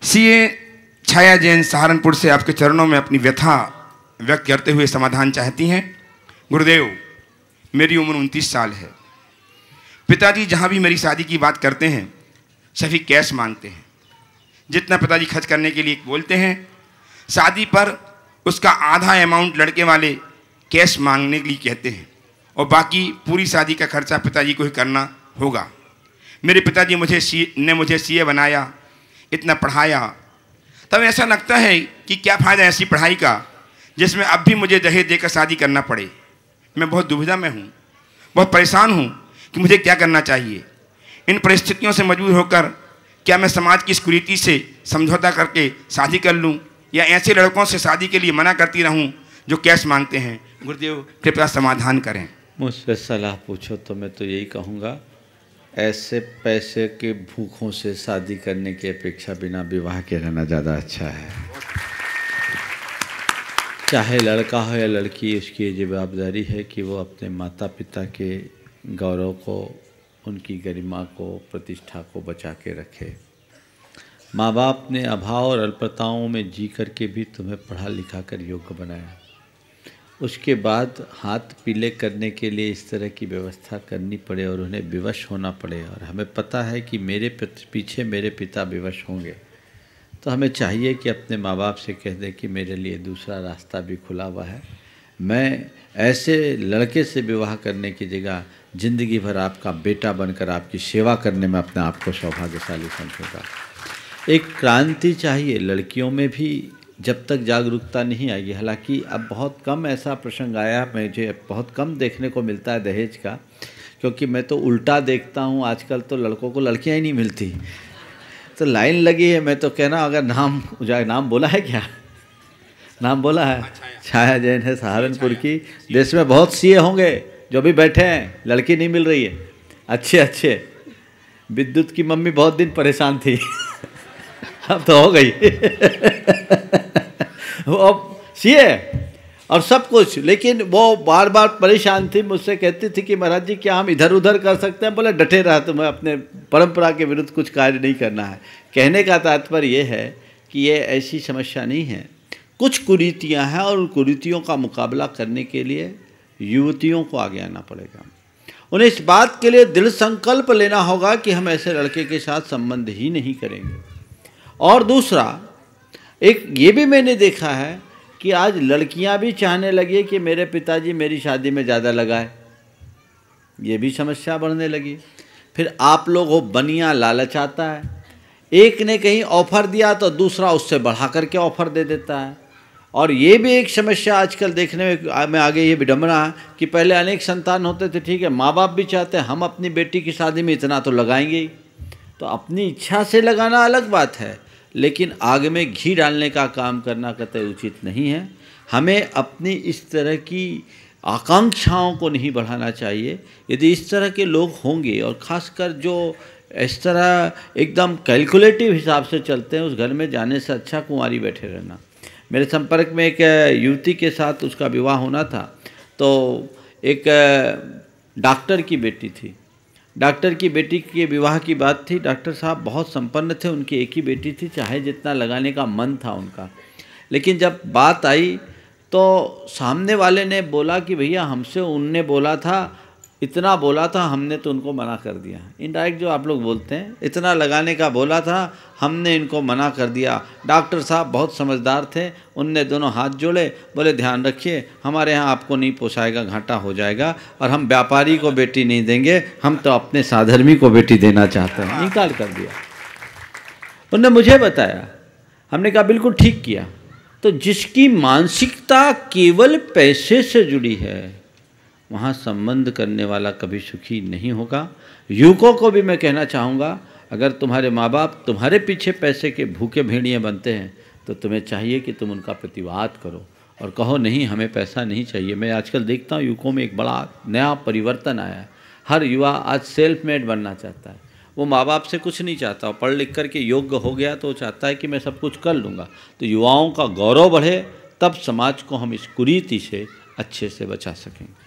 CA छाया जैन सहारनपुर से आपके चरणों में अपनी व्यथा व्यक्त करते हुए समाधान चाहती हैं। गुरुदेव, मेरी उम्र 29 साल है। पिताजी जहाँ भी मेरी शादी की बात करते हैं सभी कैश मांगते हैं। जितना पिताजी खर्च करने के लिए बोलते हैं, शादी पर उसका आधा अमाउंट लड़के वाले कैश मांगने के लिए कहते हैं और बाकी पूरी शादी का खर्चा पिताजी को ही करना होगा। मेरे पिताजी मुझे सीए बनाया, इतना पढ़ाया, तब ऐसा लगता है कि क्या फ़ायदा ऐसी पढ़ाई का जिसमें अब भी मुझे दहेज देकर शादी करना पड़े। मैं बहुत दुविधा में हूँ, बहुत परेशान हूँ कि मुझे क्या करना चाहिए। इन परिस्थितियों से मजबूर होकर क्या मैं समाज की इस कुरीति से समझौता करके शादी कर लूँ या ऐसे लड़कों से शादी के लिए मना करती रहूँ जो कैश मांगते हैं। गुरुदेव, कृपया समाधान करें। मुझसे सलाह पूछो तो मैं तो यही कहूँगा, ऐसे पैसे के भूखों से शादी करने की अपेक्षा बिना विवाह के रहना ज़्यादा अच्छा है। चाहे लड़का हो या लड़की, उसकी जवाबदारी है कि वो अपने माता पिता के गौरव को, उनकी गरिमा को, प्रतिष्ठा को बचा के रखे। माँ बाप ने अभाव और अल्पताओं में जी करके भी तुम्हें पढ़ा लिखा कर योग्य बनाया, उसके बाद हाथ पीले करने के लिए इस तरह की व्यवस्था करनी पड़े और उन्हें विवश होना पड़े। और हमें पता है कि मेरे पीछे मेरे पिता विवश होंगे, तो हमें चाहिए कि अपने माँ बाप से कह दें कि मेरे लिए दूसरा रास्ता भी खुला हुआ है। मैं ऐसे लड़के से विवाह करने की जगह ज़िंदगी भर आपका बेटा बनकर आपकी सेवा करने में अपने आप को सौभाग्यशाली समझूंगा। एक क्रांति चाहिए लड़कियों में भी, जब तक जागरूकता नहीं आएगी। हालांकि अब बहुत कम ऐसा प्रसंग आया, मुझे बहुत कम देखने को मिलता है दहेज का, क्योंकि मैं तो उल्टा देखता हूँ। आजकल तो लड़कों को लड़कियाँ ही नहीं मिलती, तो लाइन लगी है। मैं तो कहना, अगर नाम बोला है क्या? नाम बोला है? छाया जैन है सहारनपुर की। देश में बहुत सीए होंगे जो भी बैठे हैं, लड़की नहीं मिल रही है। अच्छे विद्युत की मम्मी बहुत दिन परेशान थी अब तो हो गई वो अब सीए और सब कुछ, लेकिन वो बार बार परेशान थी। मुझसे कहती थी कि महाराज जी क्या हम इधर उधर कर सकते हैं? बोले डटे रहा, तुम्हें अपने परंपरा के विरुद्ध कुछ कार्य नहीं करना है। कहने का तात्पर्य ये है कि ये ऐसी समस्या नहीं है, कुछ कुरीतियाँ हैं और उन कुरीतियों का मुकाबला करने के लिए युवतियों को आगे आना पड़ेगा। उन्हें इस बात के लिए दृढ़ संकल्प लेना होगा कि हम ऐसे लड़के के साथ संबंध ही नहीं करेंगे। और दूसरा, एक ये भी मैंने देखा है कि आज लड़कियां भी चाहने लगी कि मेरे पिताजी मेरी शादी में ज़्यादा लगाए, ये भी समस्या बढ़ने लगी। फिर आप लोग हो, बनिया लालच आता है, एक ने कहीं ऑफर दिया तो दूसरा उससे बढ़ा करके ऑफर दे देता है। और ये भी एक समस्या आजकल देखने में आ गई है, विडम्बना है कि पहले अनेक संतान होते थे, ठीक है, माँ बाप भी चाहते हैं हम अपनी बेटी की शादी में इतना तो लगाएंगे ही। तो अपनी इच्छा से लगाना अलग बात है, लेकिन आग में घी डालने का काम करना कतई उचित नहीं है। हमें अपनी इस तरह की आकांक्षाओं को नहीं बढ़ाना चाहिए। यदि इस तरह के लोग होंगे, और ख़ासकर जो इस तरह एकदम कैलकुलेटिव हिसाब से चलते हैं, उस घर में जाने से अच्छा कुंवारी बैठे रहना। मेरे संपर्क में एक युवती के साथ उसका विवाह होना था, तो एक डॉक्टर की बेटी थी। डॉक्टर की बेटी के विवाह की बात थी। डॉक्टर साहब बहुत संपन्न थे, उनकी एक ही बेटी थी, चाहे जितना लगाने का मन था उनका। लेकिन जब बात आई तो सामने वाले ने बोला कि भैया हमसे उनने बोला था, इतना बोला था, हमने तो उनको मना कर दिया। इनडायरेक्ट जो आप लोग बोलते हैं, इतना लगाने का बोला था, हमने इनको मना कर दिया। डॉक्टर साहब बहुत समझदार थे, उनने दोनों हाथ जोड़े, बोले ध्यान रखिए हमारे यहाँ आपको नहीं पोसाएगा, घाटा हो जाएगा, और हम व्यापारी को बेटी नहीं देंगे, हम तो अपने साधर्मी को बेटी देना चाहते हैं। इनकार कर दिया। उनने मुझे बताया, हमने कहा बिल्कुल ठीक किया। तो जिसकी मानसिकता केवल पैसे से जुड़ी है, वहाँ संबंध करने वाला कभी सुखी नहीं होगा। युवकों को भी मैं कहना चाहूँगा, अगर तुम्हारे माँ बाप तुम्हारे पीछे पैसे के भूखे भेड़िए बनते हैं तो तुम्हें चाहिए कि तुम उनका प्रतिवाद करो और कहो नहीं हमें पैसा नहीं चाहिए। मैं आजकल देखता हूँ युवकों में एक बड़ा नया परिवर्तन आया है। हर युवा आज सेल्फ मेड बनना चाहता है। वो माँ बाप से कुछ नहीं चाहता, पढ़ लिख कर के योग्य हो गया तो वो चाहता है कि मैं सब कुछ कर लूँगा। तो युवाओं का गौरव बढ़े, तब समाज को हम इस कुरीति से अच्छे से बचा सकेंगे।